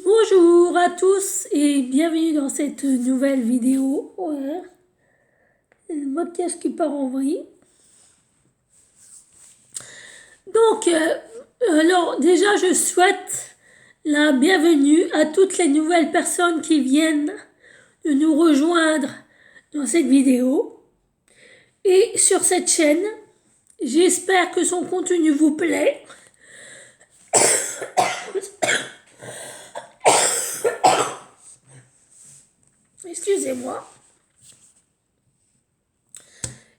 Bonjour à tous et bienvenue dans cette nouvelle vidéo. Ouais. Le maquillage qui part en vrille. Donc, alors déjà je souhaite la bienvenue à toutes les nouvelles personnes qui viennent de nous rejoindre dans cette vidéo. Et sur cette chaîne, j'espère que son contenu vous plaît. Excusez-moi.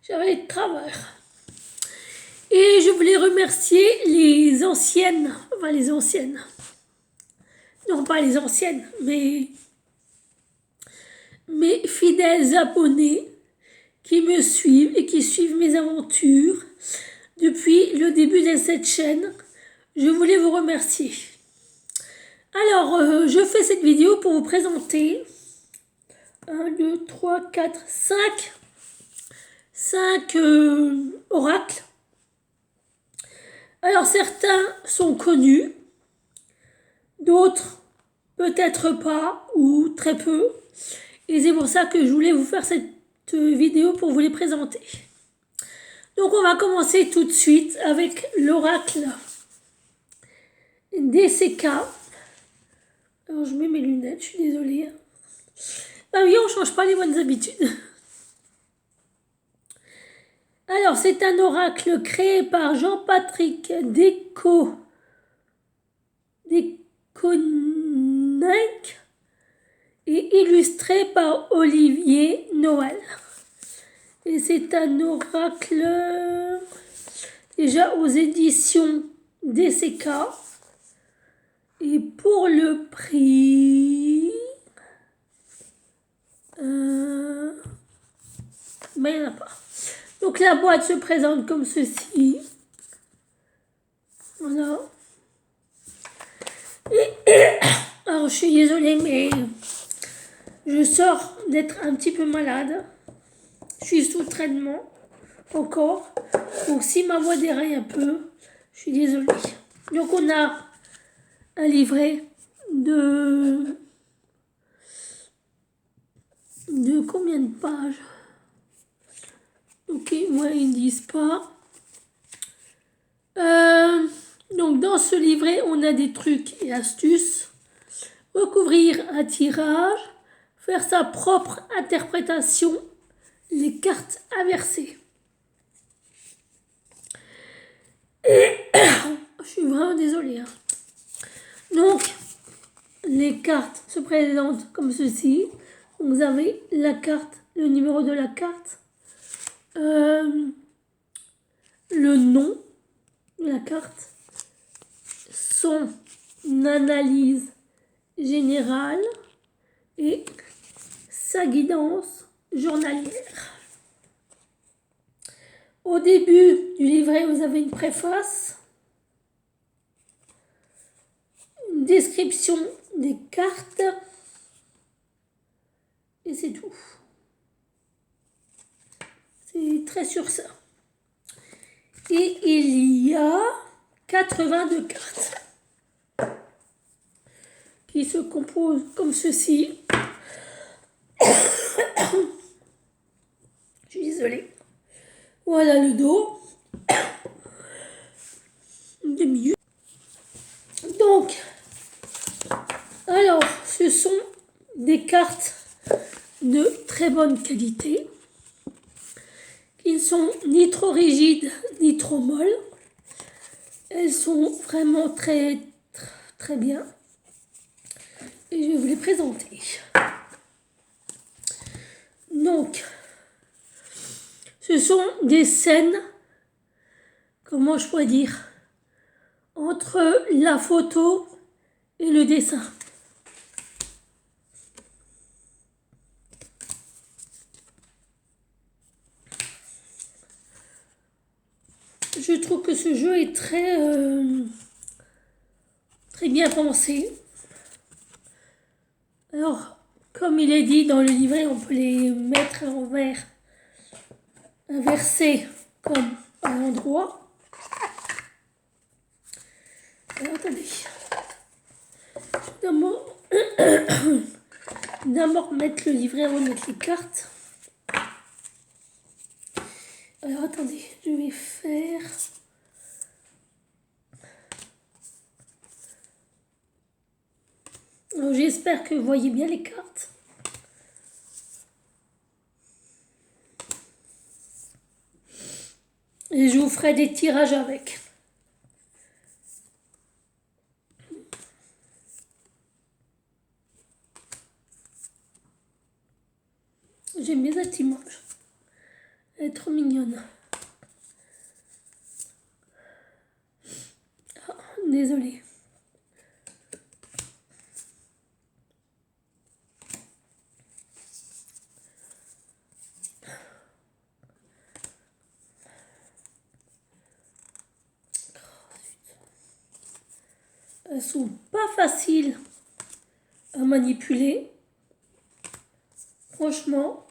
J'avais de travers. Et je voulais remercier les anciennes, non pas les anciennes, mais mes fidèles abonnés qui me suivent et qui suivent mes aventures depuis le début de cette chaîne. Je voulais vous remercier. Alors, je fais cette vidéo pour vous présenter 1, 2, 3, 4, 5 oracles. Alors, certains sont connus, d'autres peut-être pas ou très peu. Et c'est pour ça que je voulais vous faire cette vidéo pour vous les présenter. Donc on va commencer tout de suite avec l'oracle DCK. Alors je mets mes lunettes, je suis désolée. Bah oui, on ne change pas les bonnes habitudes. Alors c'est un oracle créé par Jean-Patrick Deconinck et illustré par Olivier Noël. Et c'est un oracle déjà aux éditions DCK. Et pour le prix... mais il n'y en a pas. Donc la boîte se présente comme ceci. Voilà. Alors je suis désolée, mais je sors d'être un petit peu malade. Je suis sous traitement encore. Donc si ma voix déraille un peu, je suis désolée. Donc on a un livret de combien de pages? Ok, moi ils ne disent pas. Donc dans ce livret, on a des trucs et astuces. Recouvrir un tirage, faire sa propre interprétation, les cartes inversées. Et je suis vraiment désolée. Donc, les cartes se présentent comme ceci. Donc, vous avez la carte, le numéro de la carte, le nom de la carte, son analyse générale et sa guidance journalière. Au début du livret, vous avez une préface, une description des cartes et c'est tout. C'est très sur ça. Et il y a 82 cartes qui se composent comme ceci. Je suis désolée. Voilà le dos. Une demi-minute. Donc, alors, ce sont des cartes de très bonne qualité, qui ne sont ni trop rigides, ni trop molles. Elles sont vraiment très, très bien. Et je vais vous les présenter. Donc, ce sont des scènes, comment je pourrais dire, entre la photo et le dessin. Je trouve que ce jeu est très bien pensé. Alors, comme il est dit dans le livret, on peut les mettre à l'envers, inversés comme à l'endroit. Alors, attendez. D'abord, d'abord mettre le livret avant de mettre les cartes. Alors attendez, je vais faire... J'espère que vous voyez bien les cartes. Et je vous ferai des tirages avec. J'aime bien cette image. Elle est trop mignonne. Ah, désolée. Elles sont pas faciles à manipuler. Franchement.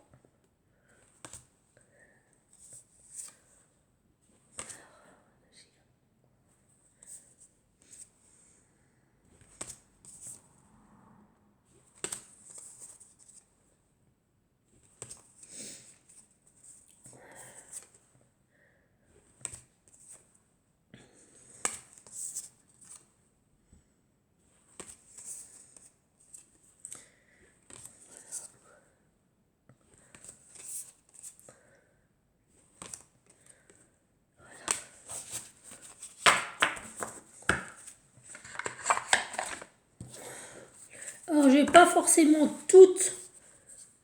Alors, je vais pas forcément toutes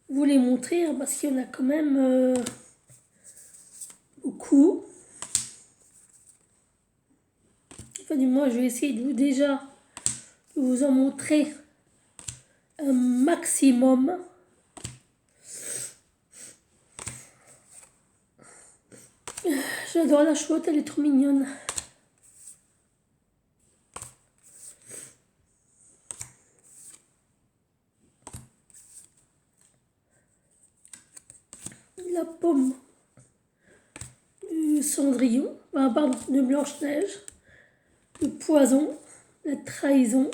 vous les montrer hein, parce qu'il y en a quand même beaucoup. Enfin, du moins, je vais essayer de vous en montrer un maximum. J'adore la chouette, elle est trop mignonne. La pomme du Cendrillon, pardon, de Blanche-Neige, le poison, la trahison.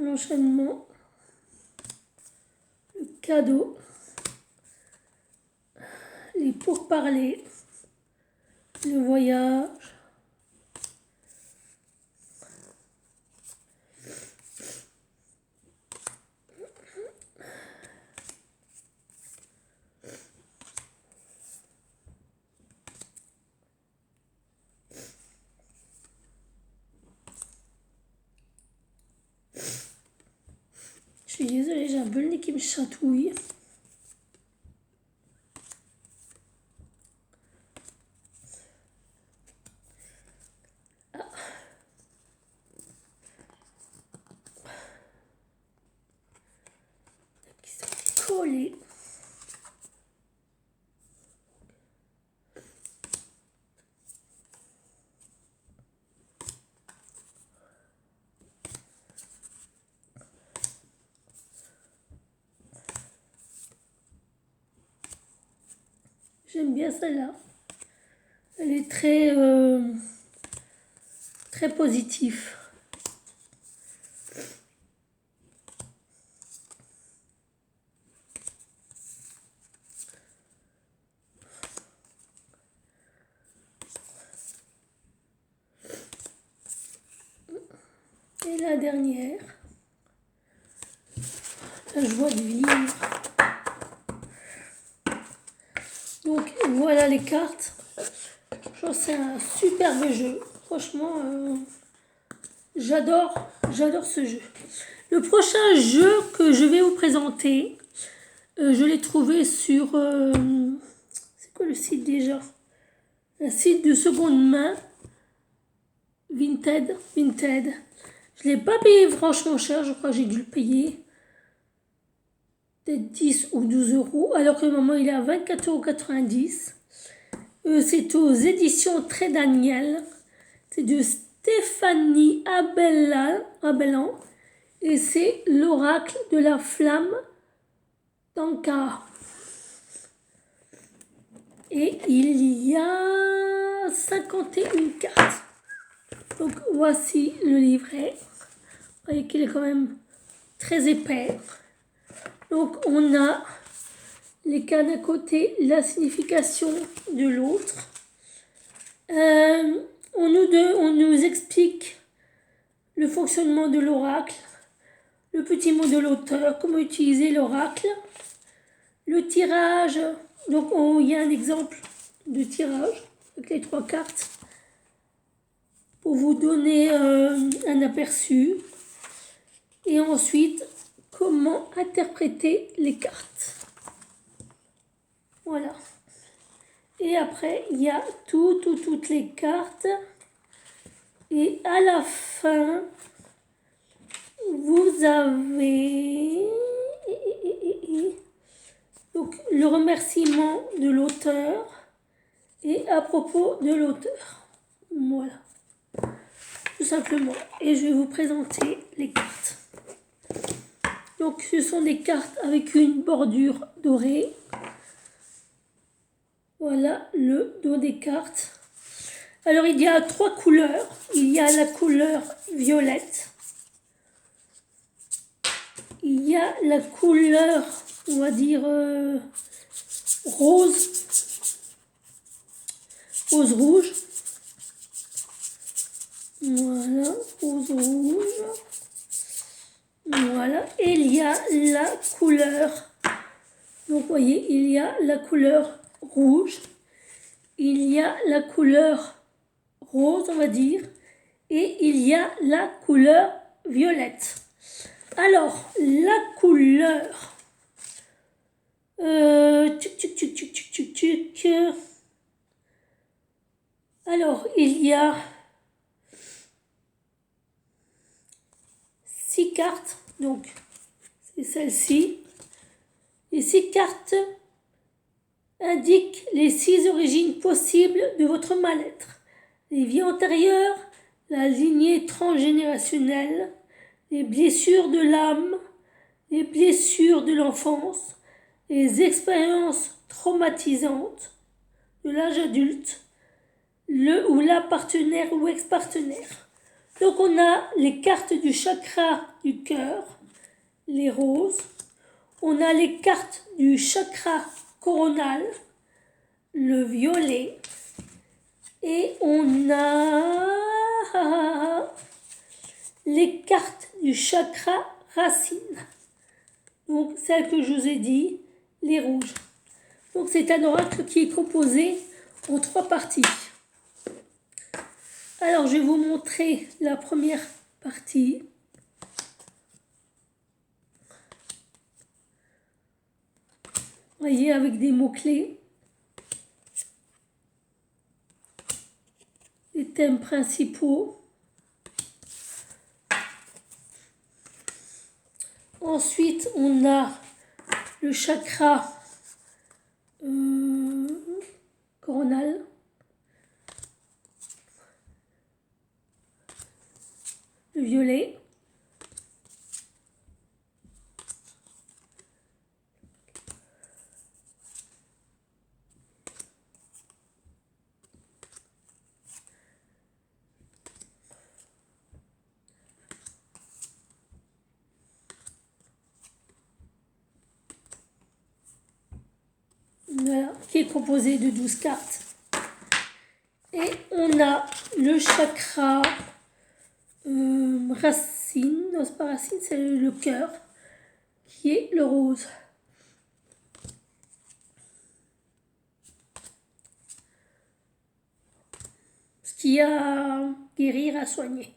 L'enchaînement, le cadeau, les pourparlers, le voyage, je suis désolée, j'ai un peu le nez qui me chatouille. Qui sont collés. J'aime bien celle-là. Elle est très positive. Et la dernière, la joie de vivre. Donc voilà les cartes. Je trouve que c'est un superbe jeu. Franchement, j'adore ce jeu. Le prochain jeu que je vais vous présenter, je l'ai trouvé sur... c'est quoi le site déjà? Un site de seconde main. Vinted. Je ne l'ai pas payé franchement cher. Je crois que j'ai dû le payer peut-être 10 ou 12 euros. Alors que le moment il est à 24,90 €. C'est aux éditions Très Daniel. C'est de Stéphanie Abellan. Et c'est l'oracle de la flamme d'Ankara. Et il y a 51 cartes. Donc voici le livret. Vous voyez qu'il est quand même très épais. Donc on a les cas d'un côté, la signification de l'autre. On nous explique le fonctionnement de l'oracle, le petit mot de l'auteur, comment utiliser l'oracle, le tirage. Donc il y a un exemple de tirage avec les 3 cartes pour vous donner un aperçu. Et ensuite, comment interpréter les cartes. Voilà. Et après, il y a toutes les cartes. Et à la fin, vous avez donc le remerciement de l'auteur et à propos de l'auteur. Voilà. Tout simplement. Et je vais vous présenter les cartes. Donc ce sont des cartes avec une bordure dorée. Voilà le dos des cartes. Alors il y a 3 couleurs. Il y a la couleur violette. Il y a la couleur, on va dire, rose. Rose rouge. Voilà, rose rouge. Voilà, et il y a la couleur. Donc vous voyez, il y a la couleur rouge. Il y a la couleur rose, on va dire. Et il y a la couleur violette. Alors, la couleur... Alors, il y a 6 cartes. Donc, c'est celle-ci. Les 6 cartes indiquent les 6 origines possibles de votre mal-être. Les vies antérieures, la lignée transgénérationnelle, les blessures de l'âme, les blessures de l'enfance, les expériences traumatisantes de l'âge adulte, le ou la partenaire ou ex-partenaire. Donc on a les cartes du chakra du cœur, les roses. On a les cartes du chakra coronal, le violet. Et on a les cartes du chakra racine. Donc celles que je vous ai dit, les rouges. Donc c'est un oracle qui est composé en 3 parties. Alors je vais vous montrer la première partie. Vous voyez, avec des mots-clés. Les thèmes principaux. Ensuite, on a le chakra coronal. Le violet. Voilà, qui est composé de 12 cartes. Et on a le chakra racine, non c'est pas racine, c'est le cœur, qui est le rose. Ce qui a à guérir, à soigner.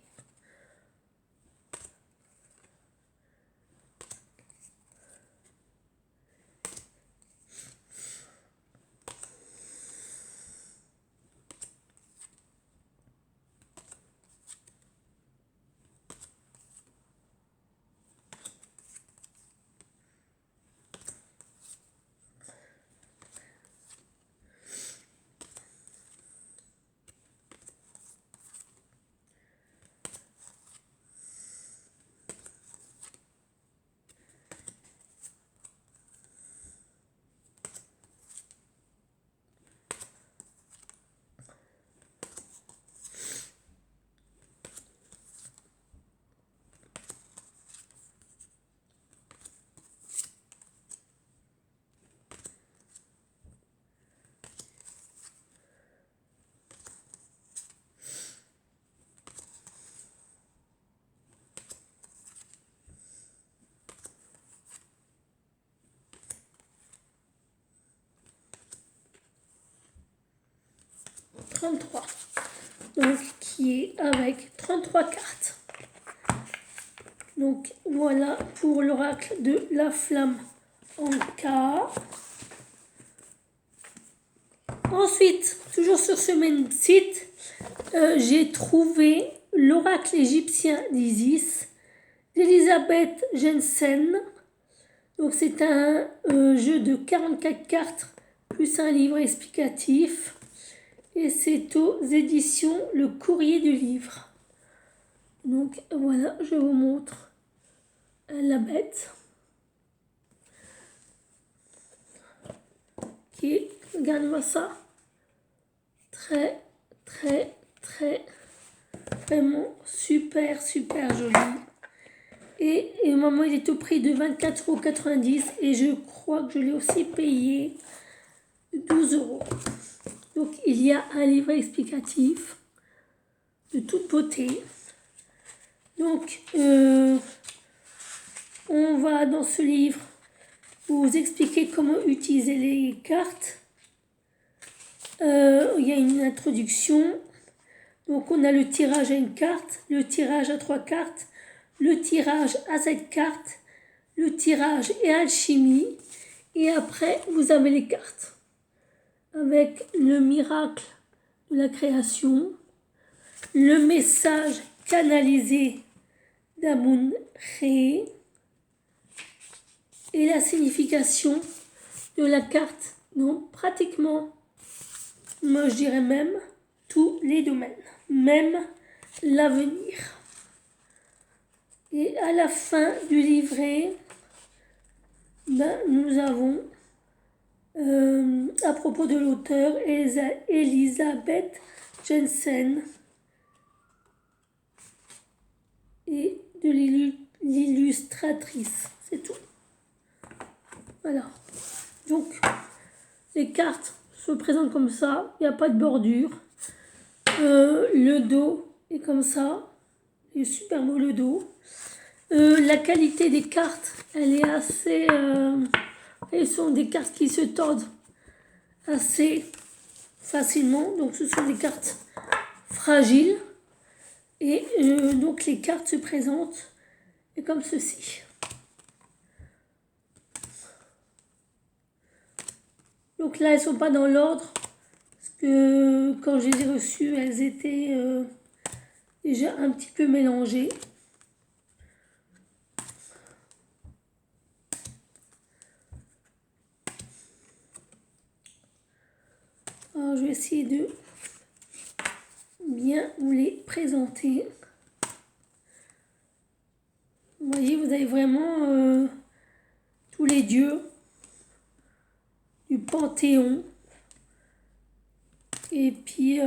33. Donc, qui est avec 33 cartes. Donc, voilà pour l'oracle de la flamme en K. Ensuite, toujours sur ce même site, j'ai trouvé l'oracle égyptien d'Isis d'Elisabeth Jensen. Donc c'est un jeu de 44 cartes plus un livre explicatif. Et c'est aux éditions Le Courrier du Livre. Donc voilà, je vous montre la bête. Qui, regarde-moi ça. Très, très, très, vraiment super, super joli. Et maman, il est au prix de 24,90 € et je crois que je l'ai aussi payé 12 €. Donc, il y a un livret explicatif de toute beauté. Donc, on va dans ce livre vous expliquer comment utiliser les cartes. Il y a une introduction. Donc, on a le tirage à une carte, le tirage à 3 cartes, le tirage à 7 cartes, le tirage et alchimie. Et après, vous avez les cartes. Avec le miracle de la création, le message canalisé d'Amun-Ré et la signification de la carte. Donc, pratiquement, moi je dirais même, tous les domaines, même l'avenir. Et à la fin du livret, nous avons, à propos de l'auteur, Elisabeth Jensen et de l'illustratrice. C'est tout. Voilà. Donc, les cartes se présentent comme ça. Il n'y a pas de bordure. Le dos est comme ça. Il est super beau le dos. La qualité des cartes, elle est assez... elles sont des cartes qui se tordent assez facilement. Donc ce sont des cartes fragiles. Et donc les cartes se présentent comme ceci. Donc là, elles ne sont pas dans l'ordre. Parce que quand je les ai reçues, elles étaient déjà un petit peu mélangées. Alors, je vais essayer de bien vous les présenter. Vous voyez, vous avez vraiment tous les dieux du Panthéon. Et puis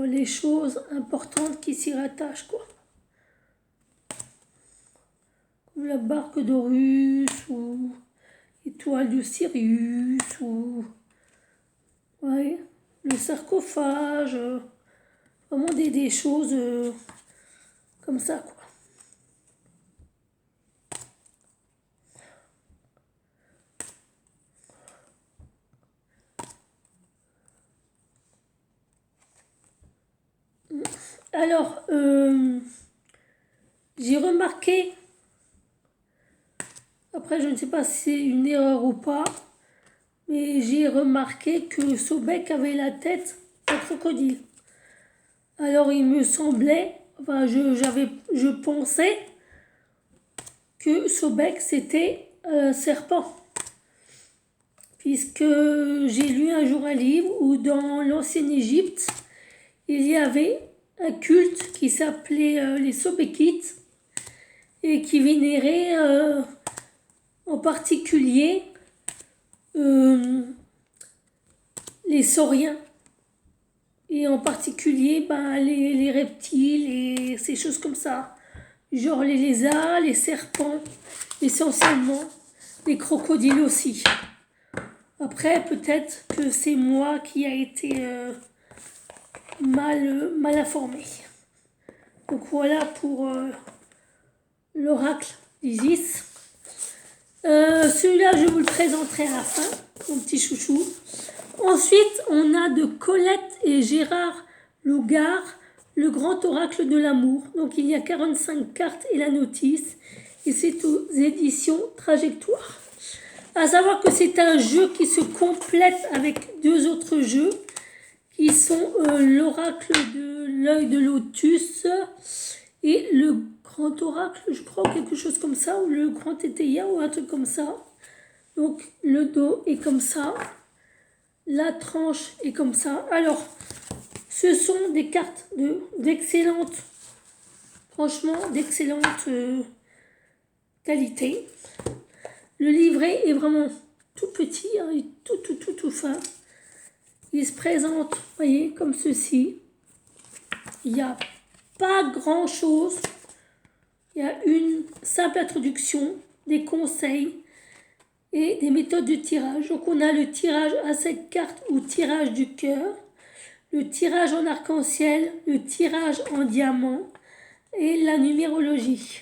les choses importantes qui s'y rattachent, quoi. Comme la barque d'Horus ou l'étoile de Sirius ou ouais, le sarcophage. Vraiment des choses comme ça, quoi. Alors, j'ai remarqué, après je ne sais pas si c'est une erreur ou pas, mais j'ai remarqué que Sobek avait la tête d'un crocodile. Alors il me semblait, enfin je pensais que Sobek c'était un serpent. Puisque j'ai lu un jour un livre où dans l'ancienne Égypte, il y avait un culte qui s'appelait les Sobekites et qui vénérait en particulier les sauriens et en particulier les reptiles et ces choses comme ça, genre les lézards, les serpents, essentiellement les crocodiles aussi. Après, peut-être que c'est moi qui a été mal informé. Donc voilà pour l'oracle d'Isis. Celui-là, je vous le présenterai à la fin, mon petit chouchou. Ensuite, on a de Colette et Gérard Lougar, le grand oracle de l'amour. Donc il y a 45 cartes et la notice. Et c'est aux éditions Trajectoire. À savoir que c'est un jeu qui se complète avec 2 autres jeux qui sont l'oracle de l'œil de lotus et le grand oracle, je crois, quelque chose comme ça, ou le grand tétéia ou un truc comme ça. Donc le dos est comme ça, la tranche est comme ça. Alors, ce sont des cartes d'excellente, franchement, d'excellente qualité. Le livret est vraiment tout petit, hein, et tout fin. Il se présente, vous voyez, comme ceci. Il n'y a pas grand chose. Il y a une simple introduction, des conseils et des méthodes de tirage. Donc on a le tirage à 7 cartes ou tirage du cœur, le tirage en arc-en-ciel, le tirage en diamant et la numérologie.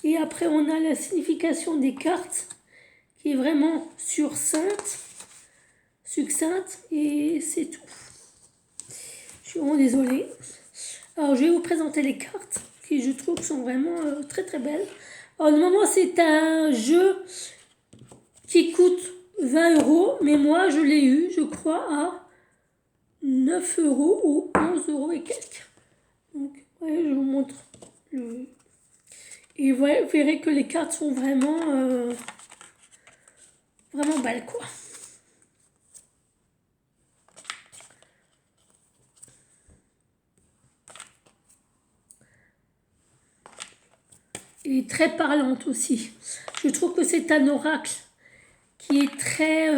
Et après on a la signification des cartes qui est vraiment succincte et c'est tout. Je suis vraiment désolée. Alors je vais vous présenter les cartes qui je trouve sont vraiment très très belles. Alors normalement c'est un jeu qui coûte 20 €, mais moi je l'ai eu, je crois, à 9 € ou 11 € et quelques. Donc ouais, je vous montre le... Et vous verrez que les cartes sont vraiment vraiment belles, quoi. Et très parlante aussi. Je trouve que c'est un oracle qui est très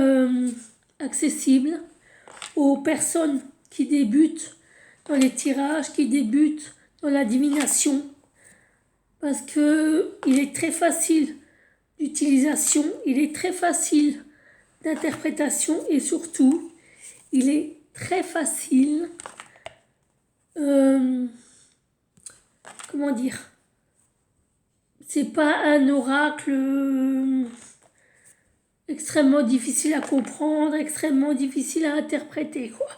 accessible aux personnes qui débutent dans les tirages, qui débutent dans la divination, parce que il est très facile d'utilisation, il est très facile d'interprétation et surtout, il est très facile, comment dire, c'est pas un oracle extrêmement difficile à comprendre, extrêmement difficile à interpréter, quoi.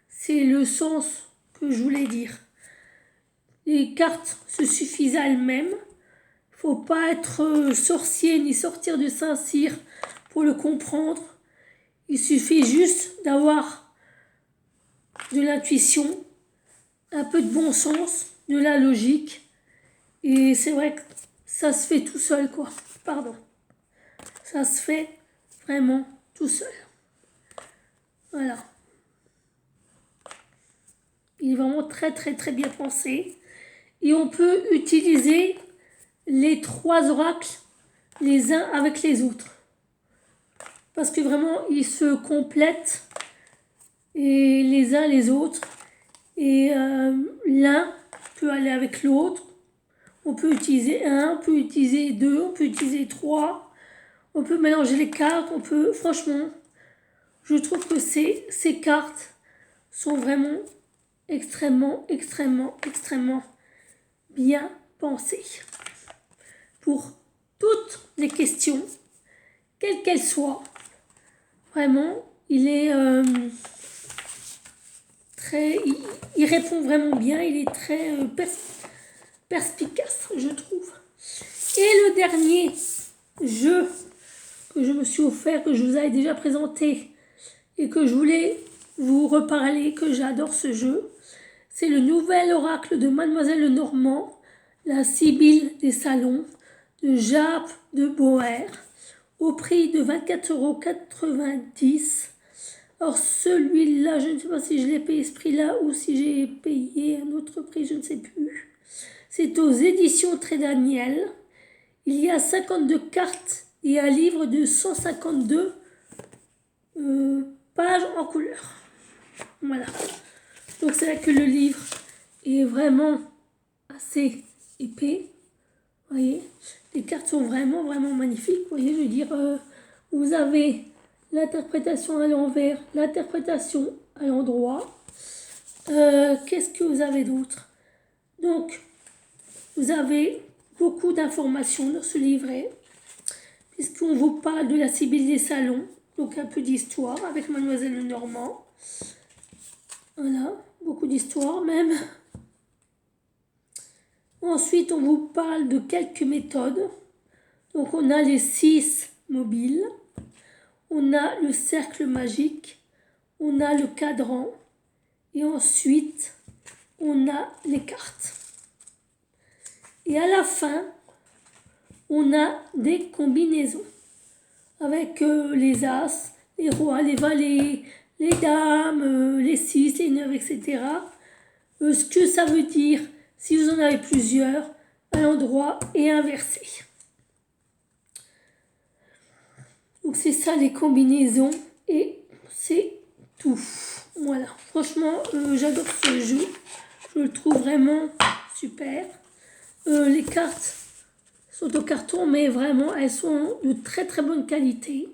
C'est le sens que je voulais dire. Les cartes se suffisent à elles-mêmes. Faut pas être sorcier ni sortir de Saint-Cyr pour le comprendre. Il suffit juste d'avoir de l'intuition, un peu de bon sens, de la logique. Et c'est vrai que ça se fait tout seul, quoi. Pardon. Ça se fait vraiment tout seul. Voilà. Il est vraiment très très très bien pensé. Et on peut utiliser les 3 oracles les uns avec les autres. Parce que vraiment, ils se complètent et les uns les autres. Et l'un peut aller avec l'autre. On peut utiliser 1, on peut utiliser 2, on peut utiliser 3. On peut mélanger les cartes, on peut... Franchement, je trouve que ces cartes sont vraiment extrêmement bien pensées. Pour toutes les questions, quelles qu'elles soient, vraiment, il est très... Il répond vraiment bien, il est très perspicace, je trouve. Et le dernier jeu que je me suis offert, que je vous avais déjà présenté et que je voulais vous reparler, que j'adore ce jeu, c'est le nouvel oracle de Mademoiselle Lenormand, la Sibylle des Salons, de Jaap de Boer, au prix de 24,90 €. Alors celui-là, je ne sais pas si je l'ai payé ce prix-là ou si j'ai payé un autre prix, je ne sais plus. C'est aux éditions Très Daniel. Il y a 52 cartes et un livre de 152 pages en couleur. Voilà. Donc c'est vrai que le livre est vraiment assez épais. Vous voyez, les cartes sont vraiment magnifiques. Vous voyez, je veux dire, vous avez l'interprétation à l'envers, l'interprétation à l'endroit. Qu'est-ce que vous avez d'autre? Donc, vous avez beaucoup d'informations dans ce livret, puisqu'on vous parle de la Sibylle des Salons, donc un peu d'histoire avec Mademoiselle Lenormand. Voilà, beaucoup d'histoires même. Ensuite, on vous parle de quelques méthodes. Donc, on a les 6 mobiles. On a le cercle magique. On a le cadran. Et ensuite, on a les cartes. Et à la fin, on a des combinaisons. Avec les as, les rois, les valets, les dames, les 6, les 9, etc. Ce que ça veut dire si vous en avez plusieurs, à l'endroit et inversé. Donc c'est ça les combinaisons et c'est tout. Voilà, franchement j'adore ce jeu, je le trouve vraiment super. Les cartes sont au carton mais vraiment elles sont de très très bonne qualité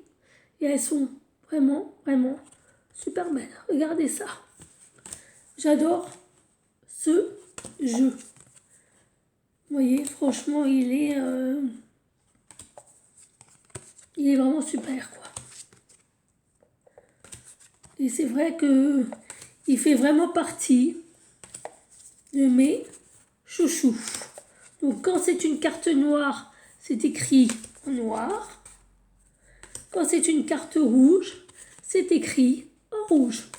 et elles sont vraiment super belles. Regardez ça, j'adore ce jeu. Vous voyez, franchement, il est vraiment super, quoi. Et c'est vrai que il fait vraiment partie de mes chouchous. Donc, quand c'est une carte noire, c'est écrit en noir. Quand c'est une carte rouge, c'est écrit en rouge.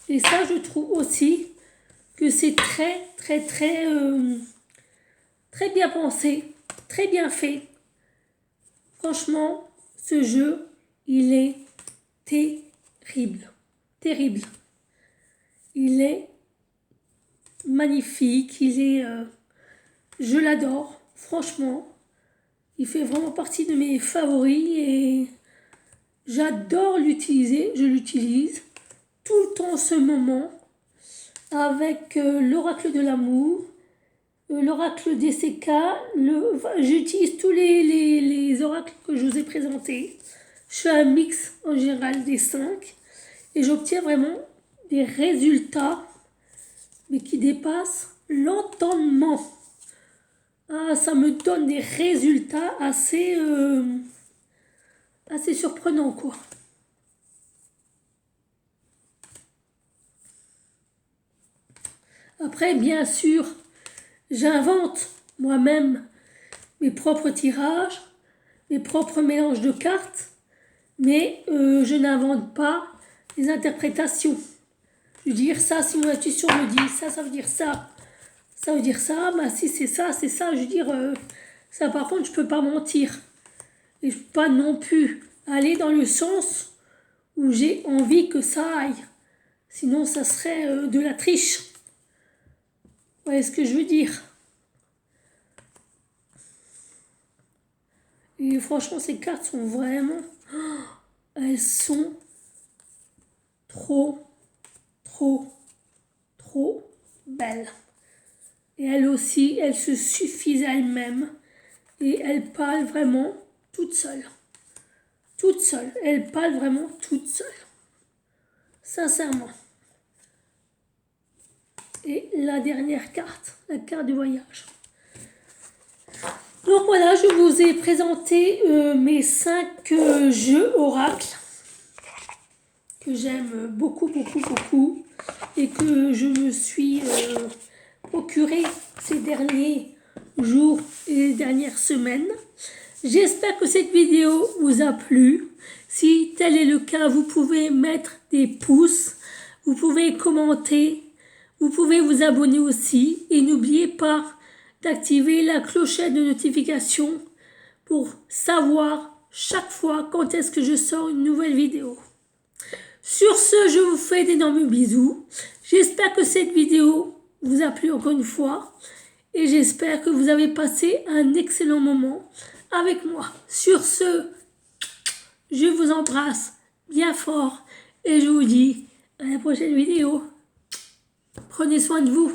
Et ça, je trouve aussi que c'est très bien pensé, très bien fait. Franchement, ce jeu, il est terrible. Terrible. Il est magnifique, je l'adore, franchement. Il fait vraiment partie de mes favoris et j'adore l'utiliser, je l'utilise tout le temps en ce moment avec l'oracle de l'amour, l'oracle DCK, j'utilise tous les oracles que je vous ai présentés. Je fais un mix en général des 5 et j'obtiens vraiment des résultats mais qui dépassent l'entendement. Ah, ça me donne des résultats assez surprenants, quoi. Après, bien sûr, j'invente moi-même mes propres tirages, mes propres mélanges de cartes, mais je n'invente pas les interprétations. Je veux dire ça, si mon intuition me dit ça, ça veut dire ça. Ça veut dire ça, bah si c'est ça, c'est ça. Je veux dire, ça par contre, je peux pas mentir. Et je peux pas non plus aller dans le sens où j'ai envie que ça aille. Sinon, ça serait de la triche. Vous voyez ce que je veux dire? Et franchement, ces cartes sont vraiment... elles sont trop belles. Et elles aussi, elles se suffisent à elles-mêmes. Et elles parlent vraiment toutes seules. Toutes seules. Elles parlent vraiment toutes seules. Sincèrement. Et la dernière carte, la carte du voyage. Donc voilà, je vous ai présenté mes 5 jeux oracles que j'aime beaucoup et que je me suis procuré ces derniers jours et les dernières semaines. J'espère que cette vidéo vous a plu. Si tel est le cas, vous pouvez mettre des pouces, vous pouvez commenter, vous pouvez vous abonner aussi et n'oubliez pas d'activer la clochette de notification pour savoir chaque fois quand est-ce que je sors une nouvelle vidéo. Sur ce, je vous fais d'énormes bisous. J'espère que cette vidéo vous a plu encore une fois et j'espère que vous avez passé un excellent moment avec moi. Sur ce, je vous embrasse bien fort et je vous dis à la prochaine vidéo. Prenez soin de vous.